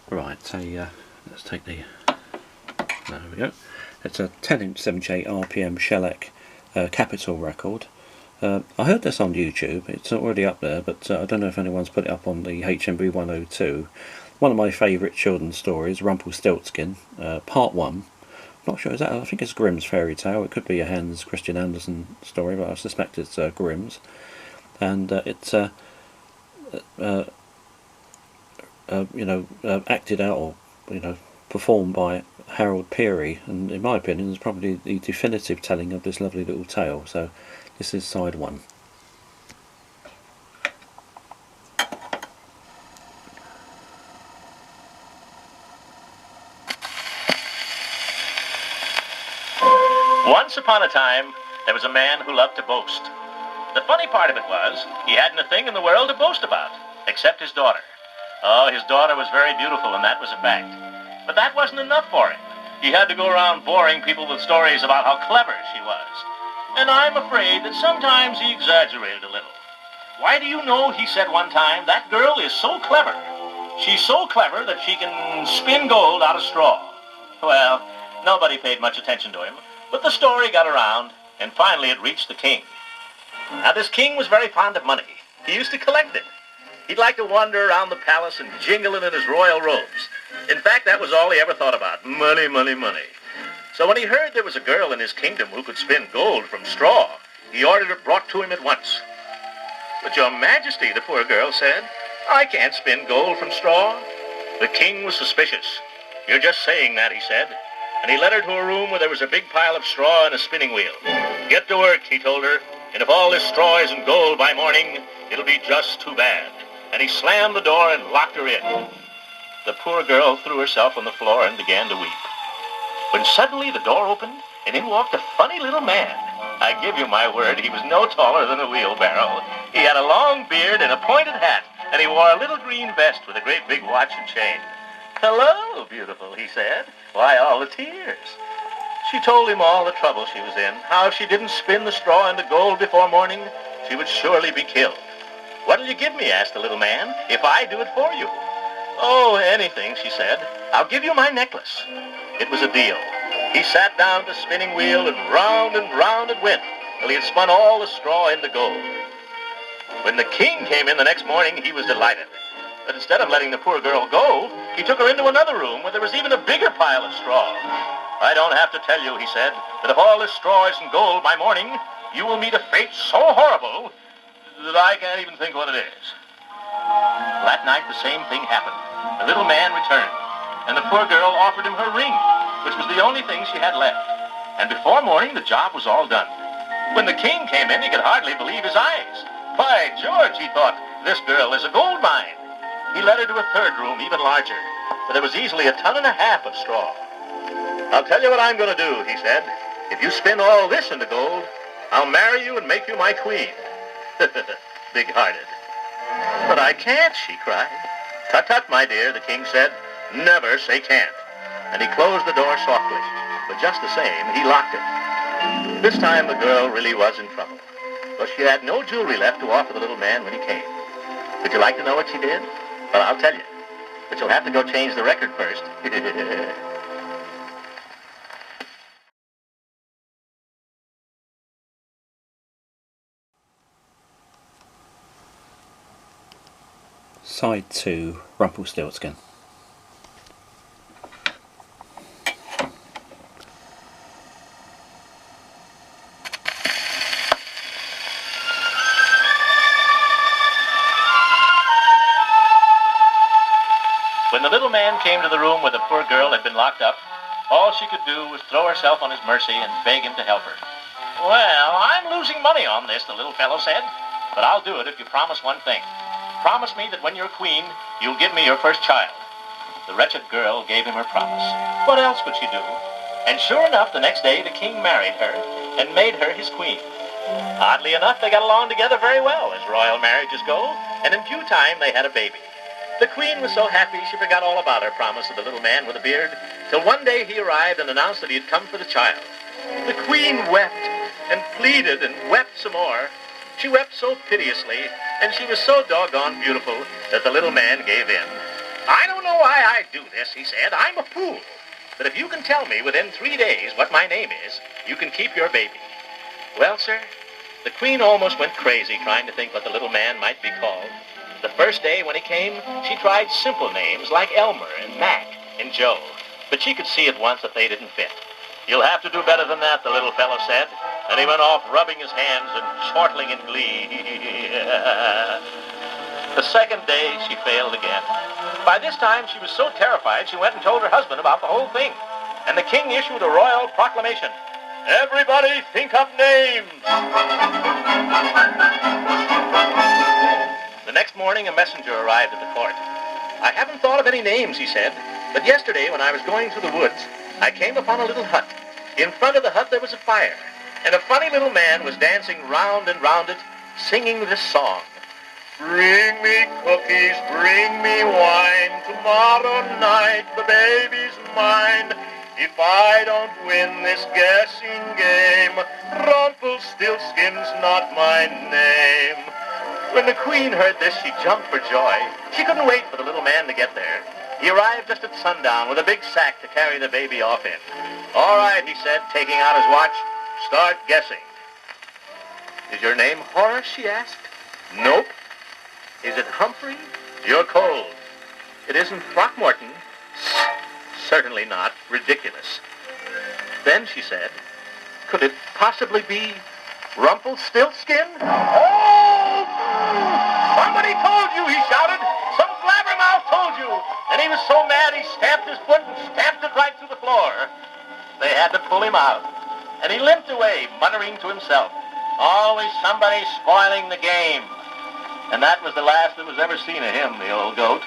Right, so let's take the, there we go. It's a 10-inch 78 RPM shellac Capitol record. I heard this on YouTube. It's already up there, but I don't know if anyone's put it up on the HMB 102. One of my favourite children's stories, Rumpelstiltskin, Part 1. Not sure, is that, I think it's Grimm's fairy tale. It could be a Hans Christian Andersen story, but I suspect it's Grimm's. And it's acted out, or performed by Hal Peary, and in my opinion is probably the definitive telling of this lovely little tale. So this is side 1. Once upon a time, there was a man who loved to boast. The funny part of it was, he hadn't a thing in the world to boast about, except his daughter. Oh, his daughter was very beautiful, and that was a fact. But that wasn't enough for him. He had to go around boring people with stories about how clever she was. And I'm afraid that sometimes he exaggerated a little. Why do you know, he said one time, that girl is so clever. She's so clever that she can spin gold out of straw. Well, nobody paid much attention to him, but the story got around, and finally it reached the king. Now, this king was very fond of money. He used to collect it. He'd like to wander around the palace and jingle it in his royal robes. In fact, that was all he ever thought about. Money, money, money. So when he heard there was a girl in his kingdom who could spin gold from straw, he ordered it brought to him at once. But your majesty, the poor girl said, I can't spin gold from straw. The king was suspicious. You're just saying that, he said. And he led her to a room where there was a big pile of straw and a spinning wheel. Get to work, he told her, and if all this straw isn't gold by morning, it'll be just too bad. And he slammed the door and locked her in. The poor girl threw herself on the floor and began to weep. When suddenly the door opened, and in walked a funny little man. I give you my word, he was no taller than a wheelbarrow. He had a long beard and a pointed hat, and he wore a little green vest with a great big watch and chain. Hello, beautiful, he said. Why all the tears? She told him all the trouble she was in, how if she didn't spin the straw into gold before morning, she would surely be killed. What'll you give me, asked the little man, if I do it for you? Oh, anything, she said. I'll give you my necklace. It was a deal. He sat down at the spinning wheel, and round it went, till he had spun all the straw into gold. When the king came in the next morning, he was delighted. But instead of letting the poor girl go, he took her into another room where there was even a bigger pile of straw. I don't have to tell you, he said, that if all this straw isn't gold by morning, you will meet a fate so horrible that I can't even think what it is. That night, the same thing happened. The little man returned, and the poor girl offered him her ring, which was the only thing she had left. And before morning, the job was all done. When the king came in, he could hardly believe his eyes. By George, he thought, this girl is a gold mine. He led her to a third room, even larger, where there was easily 1.5 tons of straw. I'll tell you what I'm going to do, he said. If you spin all this into gold, I'll marry you and make you my queen. Big-hearted. But I can't, she cried. Tut-tut, my dear, the king said. Never say can't. And he closed the door softly. But just the same, he locked it. This time the girl really was in trouble. But she had no jewelry left to offer the little man when he came. Would you like to know what she did? Well, I'll tell you. But you'll have to go change the record first. Side 2, Rumpelstiltskin. When the little man came to the room where the poor girl had been locked up, all she could do was throw herself on his mercy and beg him to help her. Well, I'm losing money on this, the little fellow said, but I'll do it if you promise one thing. Promise me that when you're queen, you'll give me your first child. The wretched girl gave him her promise. What else could she do? And sure enough, the next day the king married her and made her his queen. Oddly enough, they got along together very well, as royal marriages go, and in due time they had a baby. The queen was so happy she forgot all about her promise to the little man with the beard, till one day he arrived and announced that he had come for the child. The queen wept and pleaded and wept some more. She wept so piteously, and she was so doggone beautiful that the little man gave in. I don't know why I do this, he said. I'm a fool. But if you can tell me within 3 days what my name is, you can keep your baby. Well, sir, the Queen almost went crazy trying to think what the little man might be called. The first day when he came, she tried simple names like Elmer and Mac and Joe. But she could see at once that they didn't fit. You'll have to do better than that, the little fellow said. And he went off rubbing his hands and chortling in glee. The second day, she failed again. By this time, she was so terrified, she went and told her husband about the whole thing. And the king issued a royal proclamation. Everybody think up names! The next morning, a messenger arrived at the court. I haven't thought of any names, he said. But yesterday, when I was going through the woods, I came upon a little hut. In front of the hut, there was a fire. And a funny little man was dancing round and round it, singing this song. Bring me cookies, bring me wine. Tomorrow night the baby's mine. If I don't win this guessing game, Rumpelstiltskin's not my name. When the Queen heard this, she jumped for joy. She couldn't wait for the little man to get there. He arrived just at sundown with a big sack to carry the baby off in. All right, he said, taking out his watch. Start guessing. Is your name Horace, she asked. Nope. Is it Humphrey? You're cold. It isn't Throckmorton. Certainly not. Ridiculous. Then she said, could it possibly be Rumpelstiltskin? Oh! Somebody told you, he shouted. Some blabbermouth told you. And he was so mad he stamped his foot and stamped it right through the floor. They had to pull him out. And he limped away, muttering to himself. Always somebody spoiling the game. And that was the last that was ever seen of him, the old goat.